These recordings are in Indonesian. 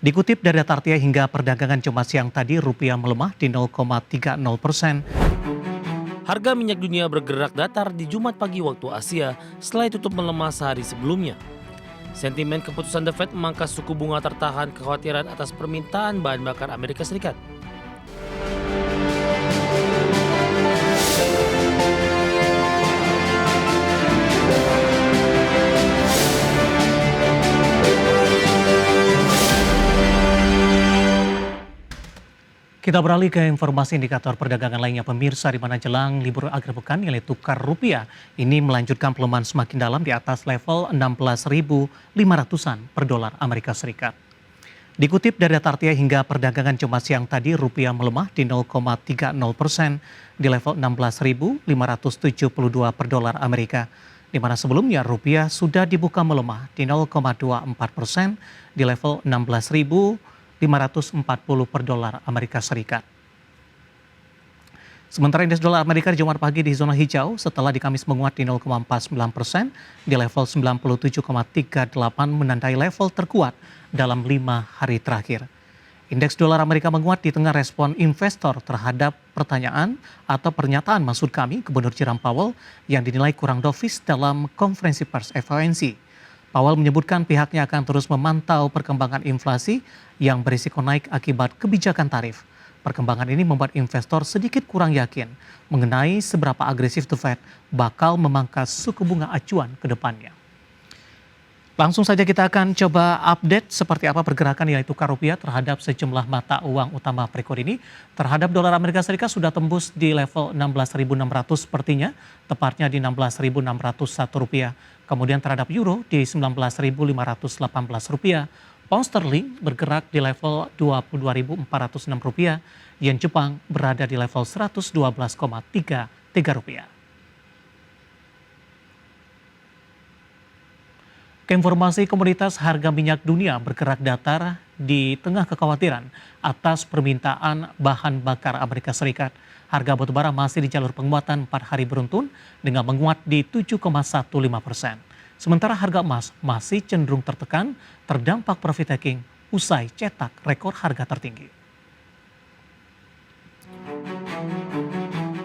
Dikutip dari data RTI hingga perdagangan Jumat siang tadi, rupiah melemah di 0,30%. Harga minyak dunia bergerak datar di Jumat pagi waktu Asia setelah tutup melemah sehari sebelumnya. Sentimen keputusan The Fed memangkas suku bunga tertahan kekhawatiran atas permintaan bahan bakar Amerika Serikat. Kita beralih ke informasi indikator perdagangan lainnya pemirsa, di mana jelang libur akhir pekan nilai tukar rupiah ini melanjutkan pelemahan semakin dalam di atas level 16.500-an per dolar Amerika Serikat. Dikutip dari data RTI hingga perdagangan Jumat siang tadi, rupiah melemah di 0,30% di level 16.572 per dolar Amerika, di mana sebelumnya rupiah sudah dibuka melemah di 0,24% di level 16.540 per dolar Amerika Serikat. Sementara indeks dolar Amerika di Jumat pagi di zona hijau setelah di Kamis menguat di 0,49% di level 97,38, menandai level terkuat dalam 5 hari terakhir. Indeks dolar Amerika menguat di tengah respon investor terhadap pertanyaan atau pernyataan maksud kami Gubernur Jerome Powell yang dinilai kurang dovish dalam konferensi pers FOMC. Powell menyebutkan pihaknya akan terus memantau perkembangan inflasi yang berisiko naik akibat kebijakan tarif. Perkembangan ini membuat investor sedikit kurang yakin mengenai seberapa agresif The Fed bakal memangkas suku bunga acuan ke depannya. Langsung saja kita akan coba update seperti apa pergerakan nilai tukar rupiah terhadap sejumlah mata uang utama berikut ini. Terhadap dolar Amerika Serikat sudah tembus di level 16.600 sepertinya, tepatnya di 16.601 rupiah. Kemudian terhadap euro di 19.518 rupiah. Pound sterling bergerak di level 22.406 rupiah. Yen Jepang berada di level 112,33 rupiah. Keinformasi komoditas, harga minyak dunia bergerak datar di tengah kekhawatiran atas permintaan bahan bakar Amerika Serikat. Harga batubara masih di jalur penguatan 4 hari beruntun dengan menguat di 7,15%. Sementara harga emas masih cenderung tertekan terdampak profit taking usai cetak rekor harga tertinggi.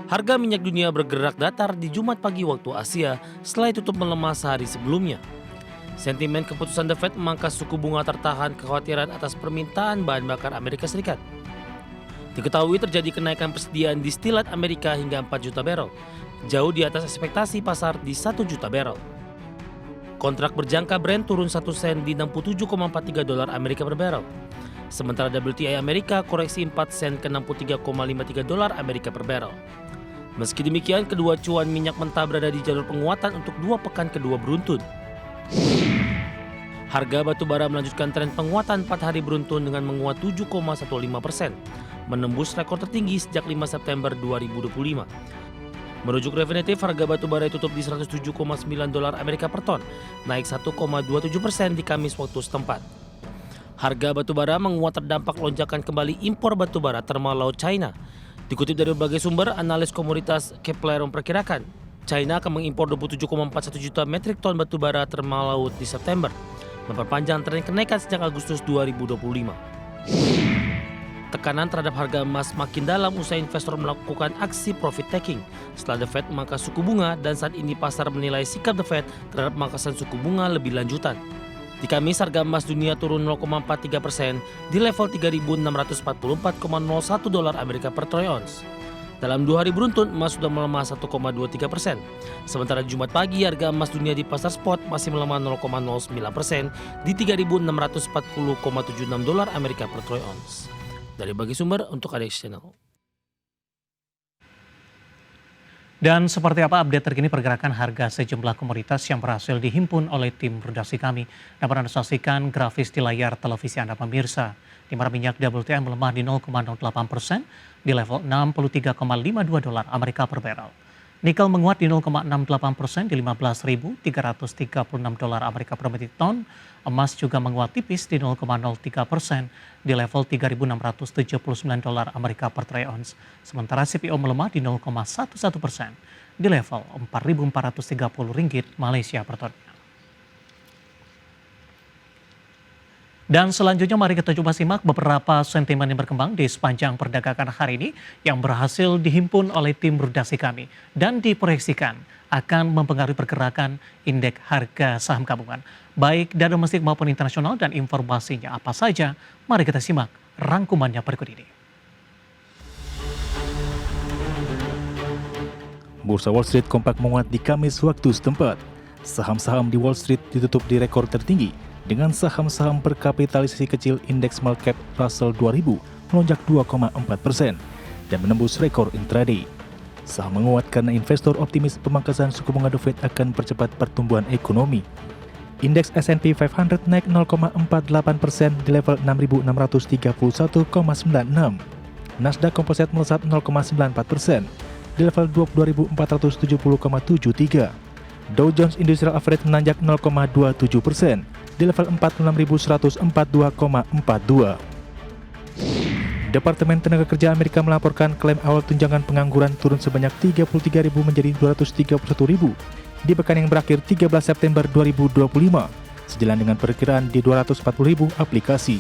Harga minyak dunia bergerak datar di Jumat pagi waktu Asia setelah tutup melemah sehari sebelumnya. Sentimen keputusan The Fed memangkas suku bunga tertahan kekhawatiran atas permintaan bahan bakar Amerika Serikat. Diketahui terjadi kenaikan persediaan distilat Amerika hingga 4 juta barrel, jauh di atas ekspektasi pasar di 1 juta barrel. Kontrak berjangka Brent turun 1 sen di 67,43 dolar Amerika per barrel. Sementara WTI Amerika koreksi 4 sen ke 63,53 dolar Amerika per barrel. Meski demikian, kedua cuan minyak mentah berada di jalur penguatan untuk 2 pekan kedua beruntun. Harga batubara melanjutkan tren penguatan 4 hari beruntun dengan menguat 7,15%, menembus rekor tertinggi sejak 5 September 2025. Merujuk Refinitiv, harga batubara tutup di 107,9 dolar Amerika per ton, naik 1,27% di Kamis waktu setempat. Harga batubara menguat terdampak lonjakan kembali impor batubara thermal laut China. Dikutip dari berbagai sumber, analis komoditas Kepler memperkirakan China akan mengimpor 27,41 juta metrik ton batubara thermal laut di September, memperpanjang tren kenaikan sejak Agustus 2025. Tekanan terhadap harga emas makin dalam usai investor melakukan aksi profit taking setelah The Fed memangkas suku bunga, dan saat ini pasar menilai sikap The Fed terhadap pemangkasan suku bunga lebih lanjutan. Di Kamis, harga emas dunia turun 0,43% di level 3.644,01 dolar Amerika per troy ounce. Dalam 2 hari beruntun, emas sudah melemah 1,23%. Sementara Jumat pagi, harga emas dunia di pasar spot masih melemah 0,09% di 3.640,76 dolar Amerika per troy ounce. Dari bagi sumber untuk ADX Channel. Dan seperti apa update terkini pergerakan harga sejumlah komoditas yang berhasil dihimpun oleh tim redaksi kami. Dapat Anda saksikan grafis di layar televisi Anda pemirsa. Di mana minyak WTI melemah di 0,08% di level 63,52 dolar Amerika per barrel. Nikel menguat di 0,68% di 15.336 dolar Amerika per metrik ton. Emas juga menguat tipis di 0,03% di level 3.679 dolar Amerika per troy ounce. Sementara CPO melemah di 0,11% di level 4.430 ringgit Malaysia per tonnya. Dan selanjutnya mari kita coba simak beberapa sentimen yang berkembang di sepanjang perdagangan hari ini yang berhasil dihimpun oleh tim redaksi kami dan diproyeksikan akan mempengaruhi pergerakan indeks harga saham gabungan, baik dari domestik maupun internasional, dan informasinya apa saja. Mari kita simak rangkumannya berikut ini. Bursa Wall Street kompak menguat di Kamis waktu setempat. Saham-saham di Wall Street ditutup di rekor tertinggi, dengan saham-saham berkapitalisasi kecil indeks small cap Russell 2000 melonjak 2,4% dan menembus rekor intraday. Saham menguat karena investor optimis pemangkasan suku bunga The Fed akan percepat pertumbuhan ekonomi. Indeks S&P 500 naik 0,48% di level 6.631,96. Nasdaq Composite melesat 0,94% di level 22.470,73. Dow Jones Industrial Average menanjak 0,27% di level 46.142,42. Departemen Tenaga Kerja Amerika melaporkan klaim awal tunjangan pengangguran turun sebanyak 33.000 menjadi 231.000 di pekan yang berakhir 13 September 2025, sejalan dengan perkiraan di 240.000 aplikasi.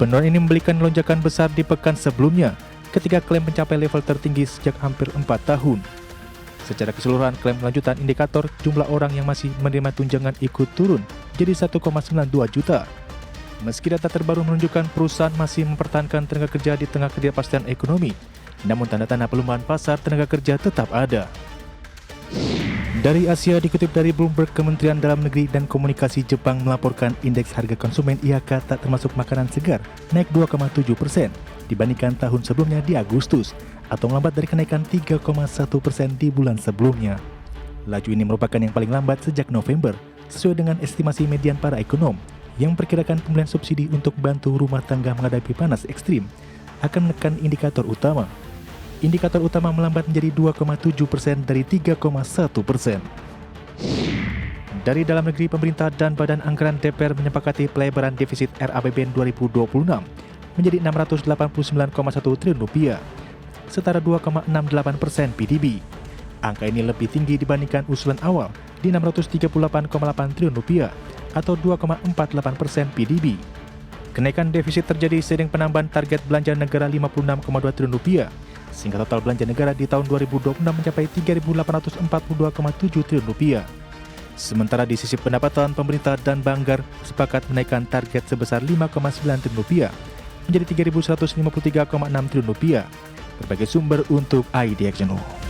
Penurunan ini memberikan lonjakan besar di pekan sebelumnya, ketika klaim mencapai level tertinggi sejak hampir 4 tahun. Secara keseluruhan, klaim lanjutan indikator jumlah orang yang masih menerima tunjangan ikut turun jadi 1,92 juta. Meski data terbaru menunjukkan perusahaan masih mempertahankan tenaga kerja di tengah ketidakpastian ekonomi, namun tanda-tanda pelemahan pasar tenaga kerja tetap ada. Dari Asia, dikutip dari Bloomberg, Kementerian Dalam Negeri dan Komunikasi Jepang melaporkan indeks harga konsumen IHK tak termasuk makanan segar naik 2,7% dibandingkan tahun sebelumnya di Agustus, atau melambat dari kenaikan 3,1% di bulan sebelumnya. Laju ini merupakan yang paling lambat sejak November, sesuai dengan estimasi median para ekonom yang memperkirakan pembelian subsidi untuk bantu rumah tangga menghadapi panas ekstrim akan menekan indikator utama. Indikator utama melambat menjadi 2,7% dari 3,1%. Dari dalam negeri, pemerintah dan Badan Anggaran DPR menyepakati pelebaran defisit RAPBN 2026 menjadi Rp689,1 triliun, setara 2,68% PDB. Angka ini lebih tinggi dibandingkan usulan awal di Rp638,8 triliun atau 2,48% PDB. Kenaikan defisit terjadi seiring penambahan target belanja negara Rp56,2 triliun, sehingga total belanja negara di tahun 2026 mencapai Rp3.842,7 triliun. Sementara di sisi pendapatan, pemerintah dan Banggar sepakat menaikkan target sebesar Rp5,9 triliun menjadi Rp3.153,6 triliun. Berbagai sumber untuk IDX Channel.